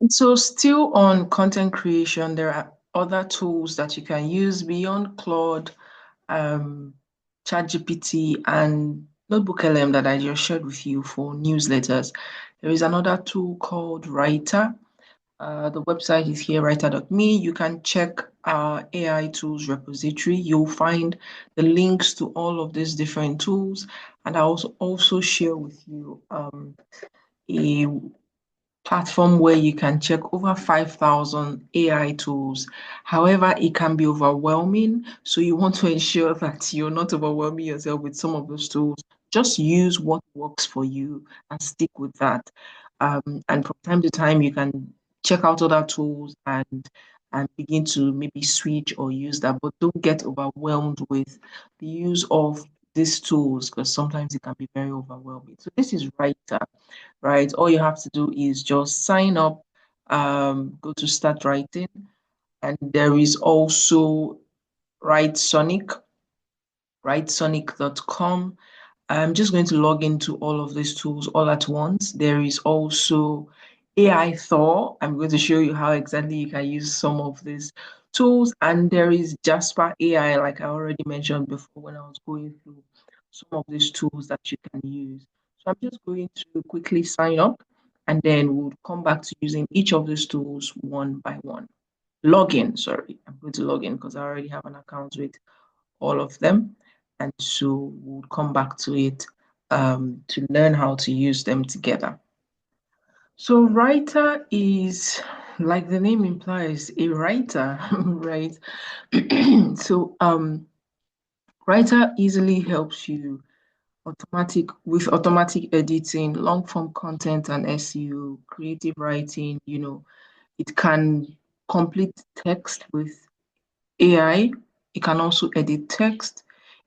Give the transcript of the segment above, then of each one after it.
So still on content creation, there are other tools that you can use beyond Claude, um, ChatGPT, and Notebook LM that I just shared with you for newsletters. There is another tool called Writer. The website is here, writer.me. You can check our AI tools repository. You'll find the links to all of these different tools. And I also share with you a platform where you can check over 5,000 AI tools. However, it can be overwhelming. So you want to ensure that you're not overwhelming yourself with some of those tools. Just use what works for you and stick with that. And from time to time, you can check out other tools and begin to maybe switch or use that, but don't get overwhelmed with the use of these tools because sometimes it can be very overwhelming. So this is Writer, right? All you have to do is just sign up, go to start writing, and there is also Write Sonic, writesonic.com. I'm just going to log into all of these tools all at once. There is also AI Thor. I'm going to show you how exactly you can use some of these tools. And there is Jasper AI, like I already mentioned before when I was going through some of these tools that you can use. So I'm just going to quickly sign up and then we'll come back to using each of these tools one by one. Login, sorry, I'm going to log in because I already have an account with all of them. And so we'll come back to it to learn how to use them together. So writer is, like the name implies, a writer, right? So writer easily helps you automatic editing, long form content and SEO, creative writing, it can complete text with AI. It can also edit text.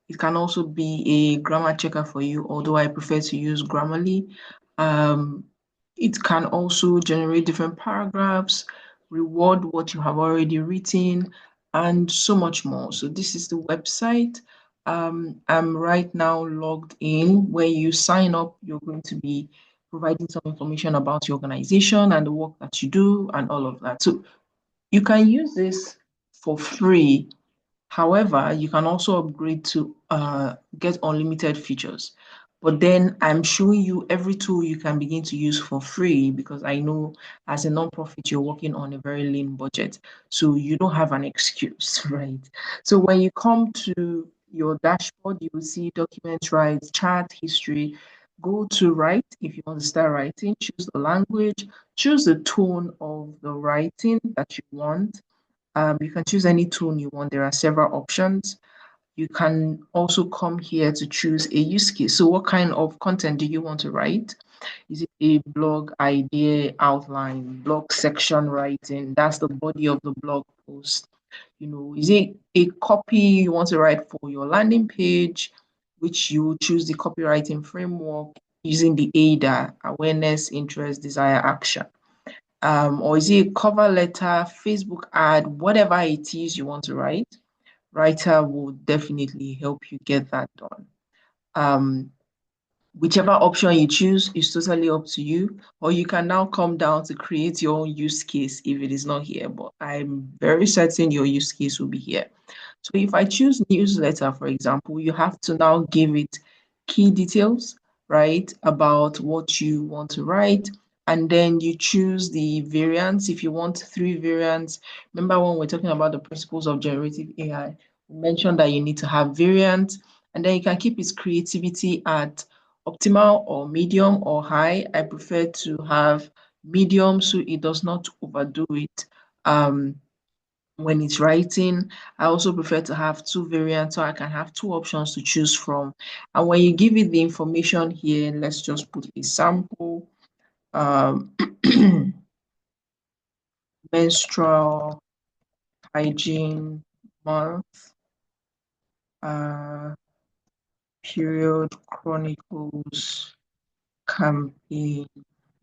It can also be a grammar checker for you, although I prefer to use Grammarly. Um, it can also generate different paragraphs, reward what you have already written, and so much more. So this is the website. I'm right now logged in. When you sign up, you're going to be providing some information about your organization and the work that you do and all of that. So you can use this for free. However, you can also upgrade to get unlimited features. But then I'm showing you every tool you can begin to use for free because I know as a nonprofit, you're working on a very lean budget. So you don't have an excuse, right? So when you come to your dashboard, you will see documents, rights, chat, history. Go to write if you want to start writing, choose the language, choose the tone of the writing that you want. You can choose any tone you want. There are several options. You can also come here to choose a use case. So what kind of content do you want to write? Is it a blog idea outline, blog section writing? That's the body of the blog post. Is it a copy you want to write for your landing page, which you choose the copywriting framework using the AIDA, awareness, interest, desire, action? Or is it a cover letter, Facebook ad, whatever it is you want to write, Writer will definitely help you get that done. Um, Whichever option you choose is totally up to you, or you can now come down to create your own use case if it is not here, but I'm very certain your use case will be here. So if I choose newsletter, for example, you have to now give it key details, right, about what you want to write. And then you choose the variants. If you want 3 variants, remember when we're talking about the principles of generative AI, we mentioned that you need to have variants, and then you can keep its creativity at optimal or medium or high. I prefer to have medium so it does not overdo it. When it's writing, I also prefer to have 2 variants so I can have 2 options to choose from. And when you give it the information here, let's just put a sample, um, menstrual hygiene month, uh, period chronicles campaign.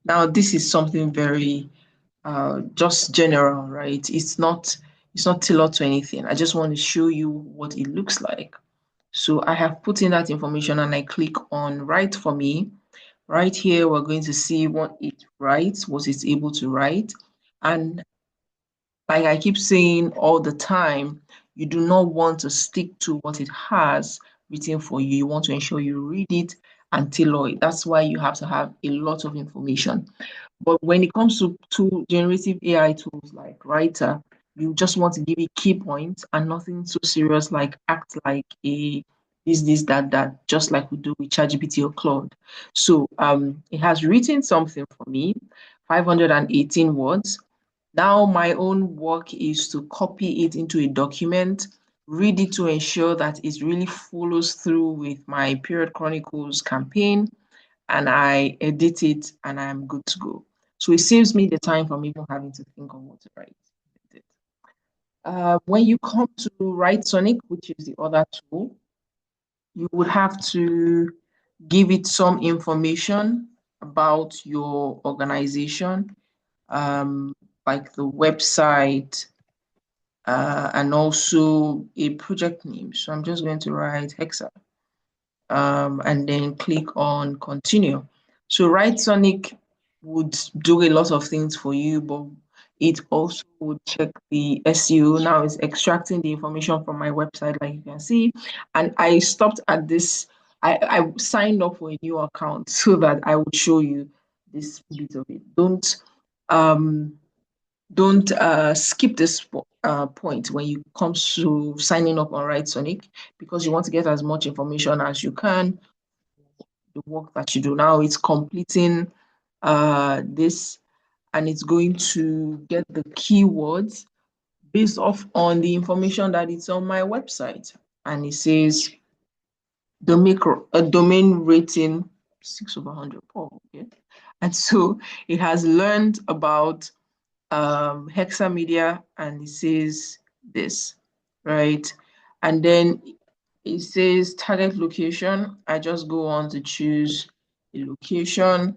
Now, this is something very just general, right? It's not tailored to anything. I just want to show you what it looks like. So I have put in that information and I click on write for me. Right here, we're going to see what it writes, what it's able to write. And like I keep saying all the time, you do not want to stick to what it has written for you. You want to ensure you read it and tailor it. That's why you have to have a lot of information. But when it comes to generative AI tools like Writer, you just want to give it key points and nothing so serious like act like a this, that, just like we do with ChatGPT or Claude. So it has written something for me, 518 words. Now my own work is to copy it into a document, read it to ensure that it really follows through with my Period Chronicles campaign, and I edit it and I'm good to go. So it saves me the time from even having to think of what to write. When you come to Write Sonic, which is the other tool, you would have to give it some information about your organization, um, like the website, and also a project name. So I'm just going to write Hexa, and then click on continue. So Write Sonic would do a lot of things for you, but it also would check the SEO. Now it's extracting the information from my website, like you can see. And I stopped at this. I signed up for a new account so that I would show you this bit of it. Um, don't skip this point when you come to signing up on Write Sonic, because you want to get as much information as you can, the work that you do. Now it's completing this, and it's going to get the keywords based off on the information that it's on my website. And it says domain rating 6/100. Oh, okay. And so it has learned about Hexa Media, and it says this, right? And then it says target location. I just go on to choose a location,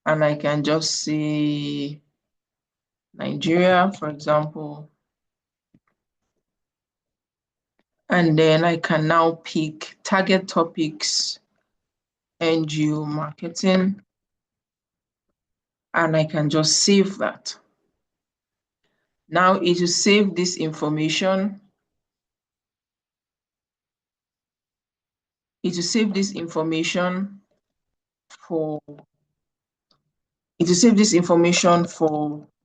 and I can just say Nigeria, for example. And then I can now pick target topics, NGO marketing, and I can just save that. Now it will save this information. It will save this information for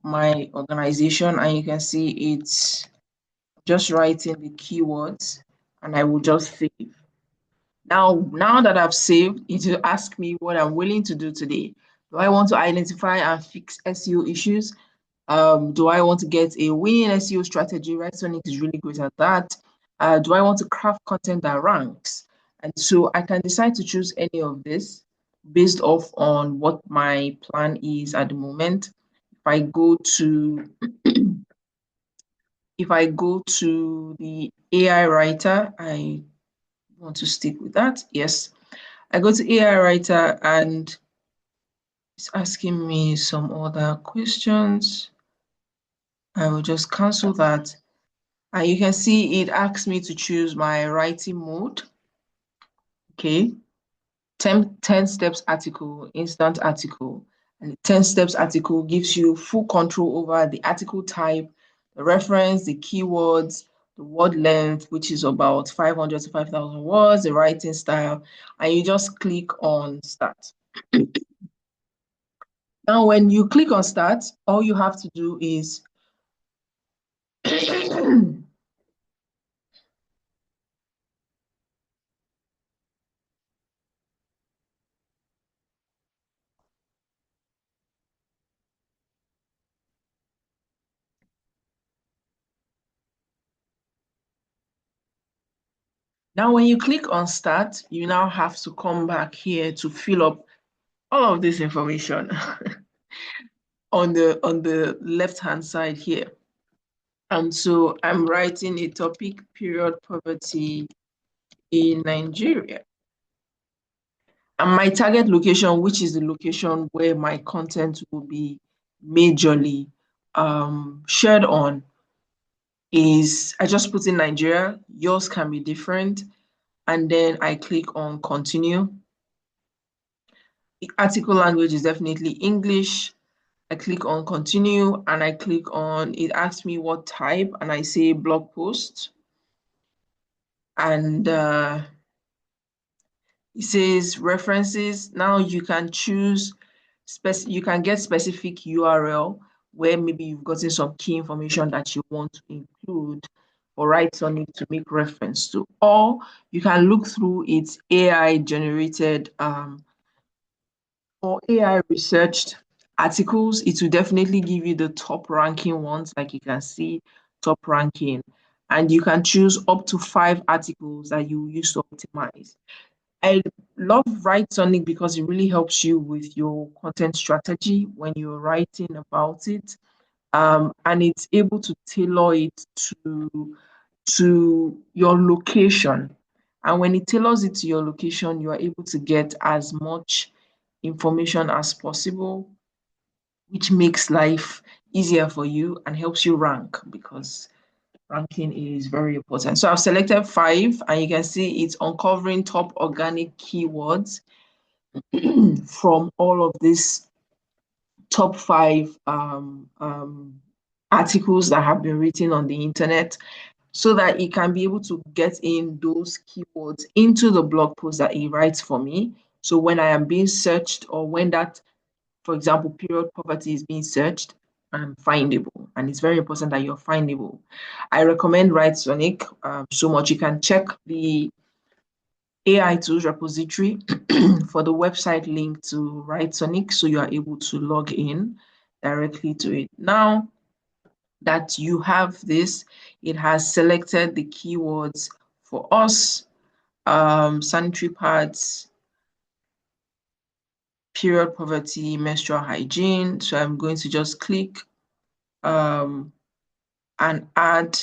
my organization, and you can see it's just writing the keywords, and I will just save. Now that I've saved, it will ask me what I'm willing to do today. Do I want to identify and fix SEO issues? Do I want to get a winning SEO strategy? Right, Sonic is really good at that. Do I want to craft content that ranks? And so I can decide to choose any of this based off on what my plan is at the moment. If I go to the AI writer, I want to stick with that. Yes, I go to AI writer and it's asking me some other questions. I will just cancel that. And you can see it asks me to choose my writing mode. Okay. 10 steps article, instant article. And the 10 steps article gives you full control over the article type, the reference, the keywords, the word length, which is about 500 to 5,000 words, the writing style, and you just click on start. Now, when you click on start, all you have to do is now when you click on start, you now have to come back here to fill up all of this information on the left hand side here. And so I'm writing a topic, period, poverty in Nigeria. And my target location, which is the location where my content will be majorly shared on, is I just put in Nigeria. Yours can be different. And then I click on continue. The article language is definitely English. I click on continue and I click on, it asks me what type, and I say blog post. And it says references. Now you can choose, you can get specific URL where maybe you've gotten some key information that you want to include or write on it to make reference to, or you can look through its AI generated or AI researched articles. It will definitely give you the top ranking ones, like you can see, top ranking. And you can choose up to 5 articles that you use to optimize. I love Write Sonic because it really helps you with your content strategy when you're writing about it. And it's able to tailor it to your location. And when it tailors it to your location, you are able to get as much information as possible, which makes life easier for you and helps you rank, because ranking is very important. So I've selected 5, and you can see it's uncovering top organic keywords from all of these top 5 articles that have been written on the internet, so that it can be able to get in those keywords into the blog post that it writes for me. So when I am being searched, or when that, for example, period poverty is being searched, I'm findable. And it's very important that you're findable. I recommend Write Sonic so much. You can check the AI tools repository for the website link to Write Sonic, so you are able to log in directly to it. Now that you have this, it has selected the keywords for us, sanitary pads, period poverty, menstrual hygiene. So I'm going to just click and add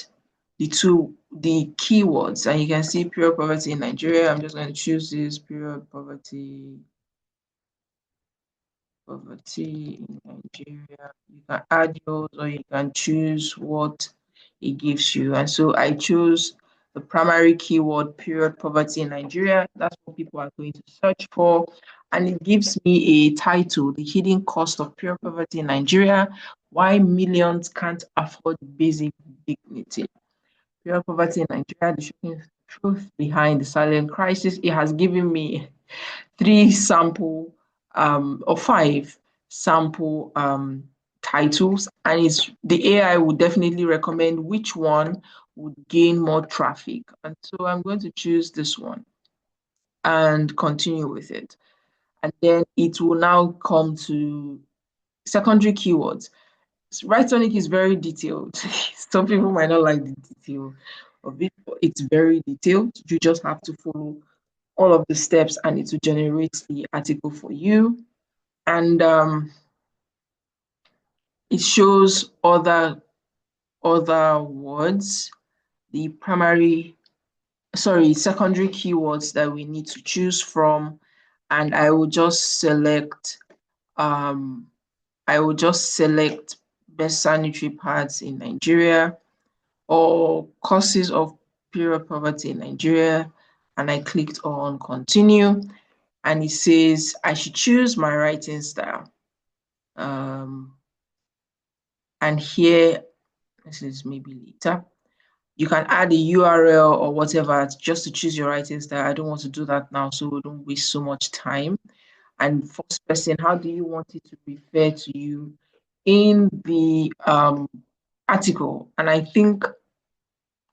the keywords, and you can see period poverty in Nigeria. I'm just going to choose this period poverty in Nigeria. You can add yours, or you can choose what it gives you. And so I chose the primary keyword, period poverty in Nigeria. That's what people are going to search for. And it gives me a title, The Hidden Cost of Period Poverty in Nigeria, Why Millions Can't Afford Basic Dignity. Period poverty in Nigeria, the shocking truth behind the silent crisis. It has given me 3 sample or 5 sample titles, and it's the AI would definitely recommend which one would gain more traffic. And so I'm going to choose this one and continue with it. And then it will now come to secondary keywords. Write Sonic is very detailed. Some people might not like the detail of it, but it's very detailed. You just have to follow all of the steps and it will generate the article for you. And it shows other words, the secondary keywords that we need to choose from. And I will just select best sanitary pads in Nigeria, or causes of period poverty in Nigeria, and I clicked on continue, and it says I should choose my writing style. And here, this is maybe later, you can add a URL or whatever just to choose your writing style. I don't want to do that now, so we don't waste so much time. And first person, how do you want it to refer to you in the article? And I think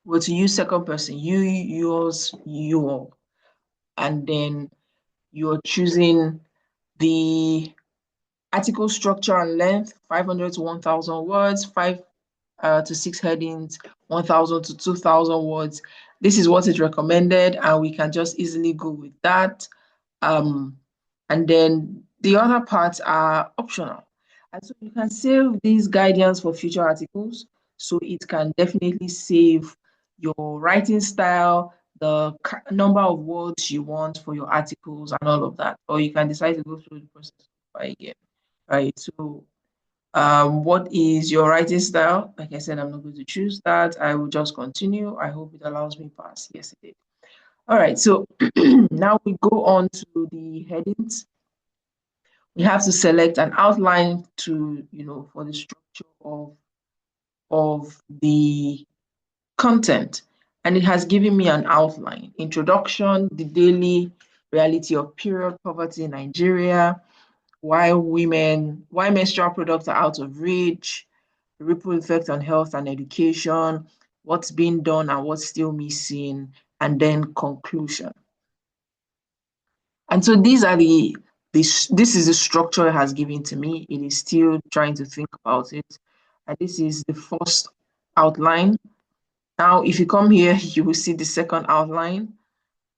we're to use second person, you, yours, your, and then you're choosing the article structure and length, 500 to 1,000 words, 5 to 6 headings, 1,000 to 2,000 words. This is what is recommended, and we can just easily go with that. And then the other parts are optional. And so you can save these guidance for future articles. So it can definitely save your writing style, the number of words you want for your articles, and all of that. Or you can decide to go through the process again. Right. So what is your writing style? Like I said, I'm not going to choose that. I will just continue. I hope it allows me pass. Yes, it did. All right. So now we go on to the headings. We have to select an outline to, for the structure of the content. And it has given me an outline: introduction, the daily reality of period poverty in Nigeria, why menstrual products are out of reach, the ripple effect on health and education, what's being done and what's still missing, and then conclusion. And so these are this is the structure it has given to me. It is still trying to think about it. And this is the first outline. Now, if you come here, you will see the second outline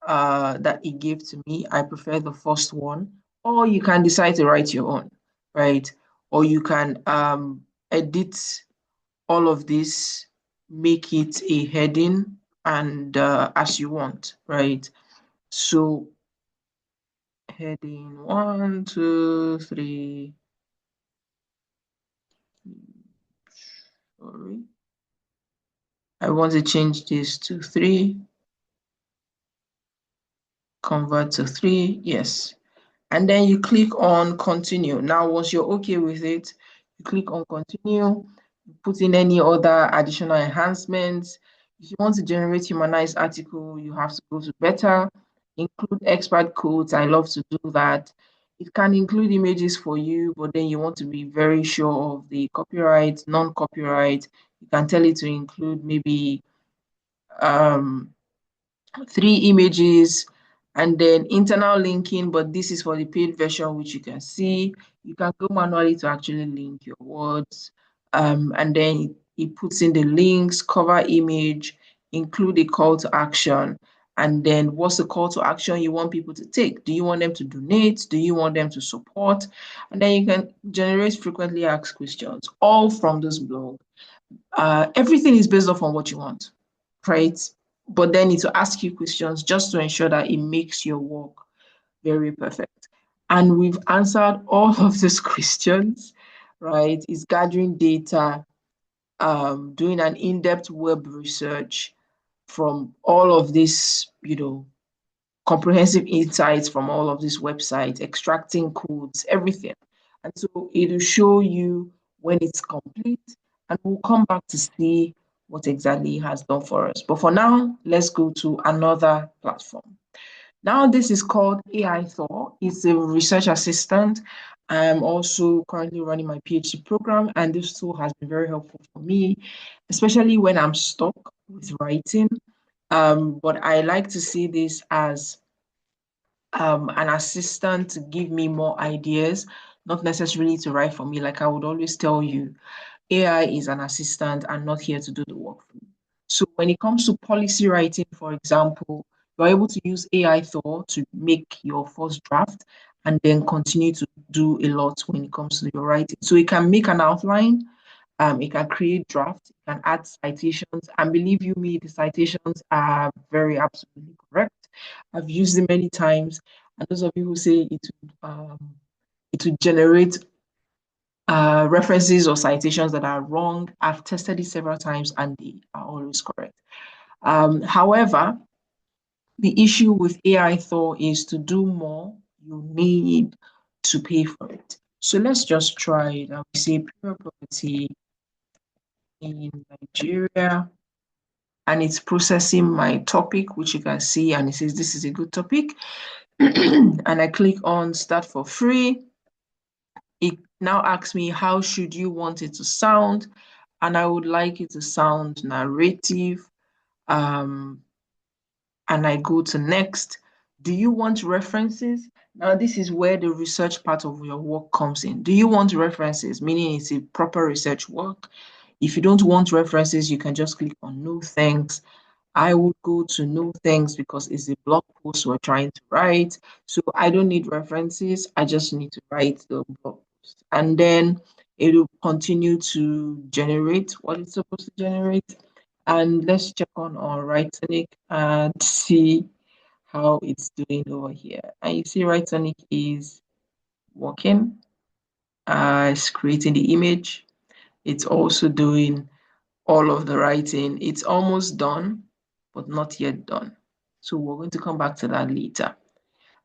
that it gave to me. I prefer the first one, or you can decide to write your own, right? Or you can edit all of this, make it a heading, and as you want, right? So heading 1, 2, 3. Sorry, I want to change this to 3. Convert to 3. Yes. And then you click on continue. Now, once you're okay with it, you click on continue, put in any other additional enhancements. If you want to generate humanized article, you have to go to better, include expert codes. I love to do that. It can include images for you, but then you want to be very sure of the copyright, non-copyright. You can tell it to include maybe um, 3 images, and then internal linking, but this is for the paid version, which you can see. You can go manually to actually link your words, and then it puts in the links, cover image, include a call to action, and then what's the call to action you want people to take? Do you want them to donate? Do you want them to support? And then you can generate frequently asked questions, all from this blog. Everything is based off on what you want, right? But then need to ask you questions just to ensure that it makes your work very perfect. And we've answered all of these questions, right? It's gathering data, doing an in-depth web research from all of this, comprehensive insights from all of these websites, extracting codes, everything. And so it will show you when it's complete, and we'll come back to see what exactly it has done for us. But for now, let's go to another platform. Now, this is called AI Thor. It's a research assistant. I'm also currently running my PhD program, and this tool has been very helpful for me, especially when I'm stuck with writing. But I like to see this as an assistant to give me more ideas, not necessarily to write for me. Like I would always tell you, AI is an assistant and not here to do the work for you. So when it comes to policy writing, for example, you're able to use AI Thor to make your first draft and then continue to do a lot when it comes to your writing. So it can make an outline, it can create drafts, it can add citations, and believe you me, the citations are very absolutely correct. I've used it many times, and those of you who say it would generate references or citations that are wrong, I've tested it several times and they are always correct. However, the issue with AI Thor is to do more, you need to pay for it. So let's just try it. We say pure property in Nigeria, and it's processing my topic, which you can see, and it says this is a good topic. And I click on start for free. It now asks me, how should you want it to sound? And I would like it to sound narrative. And I go to next. Do you want references? Now, this is where the research part of your work comes in. Do you want references? Meaning it's a proper research work. If you don't want references, you can just click on no thanks. I would go to no thanks because it's a blog post we're trying to write. So I don't need references. I just need to write the blog post. And then it will continue to generate what it's supposed to generate. And let's check on our Writonic and see how it's doing over here. And you see Writonic is working. It's creating the image. It's also doing all of the writing. It's almost done, but not yet done. So we're going to come back to that later.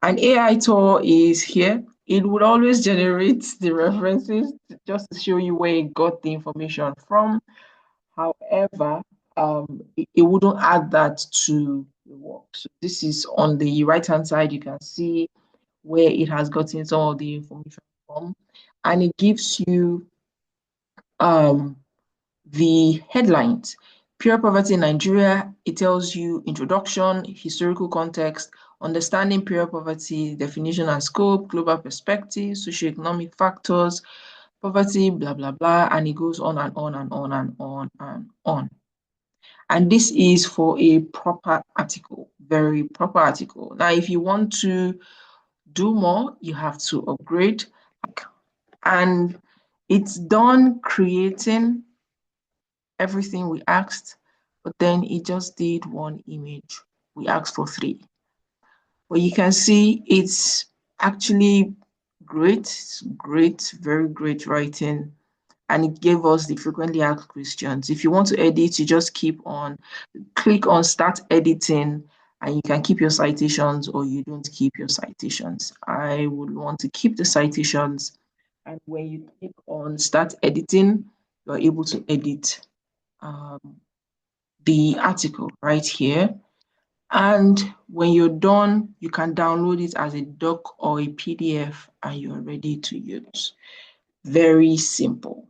And AI Tour is here. it would always generate the references just to show you where it got the information from. However, it wouldn't add that to the work. So this is on the right-hand side. You can see where it has gotten some of the information from, and it gives you um, the headlines. Pure poverty in Nigeria, it tells you introduction, historical context, understanding pure poverty, definition and scope, global perspective, socioeconomic factors, poverty, blah, blah, blah, and it goes on and on and on and on and on. And this is for a proper article, very proper article. Now, if you want to do more, you have to upgrade. And it's done creating everything we asked, but then it just did one image. We asked for three. But you can see it's actually great, it's great, very great writing. And it gave us the frequently asked questions. If you want to edit, you just click on start editing, and you can keep your citations or you don't keep your citations. I would want to keep the citations. And when you click on start editing, you're able to edit um, the article right here. And when you're done, you can download it as a doc or a PDF and you're ready to use. Very simple.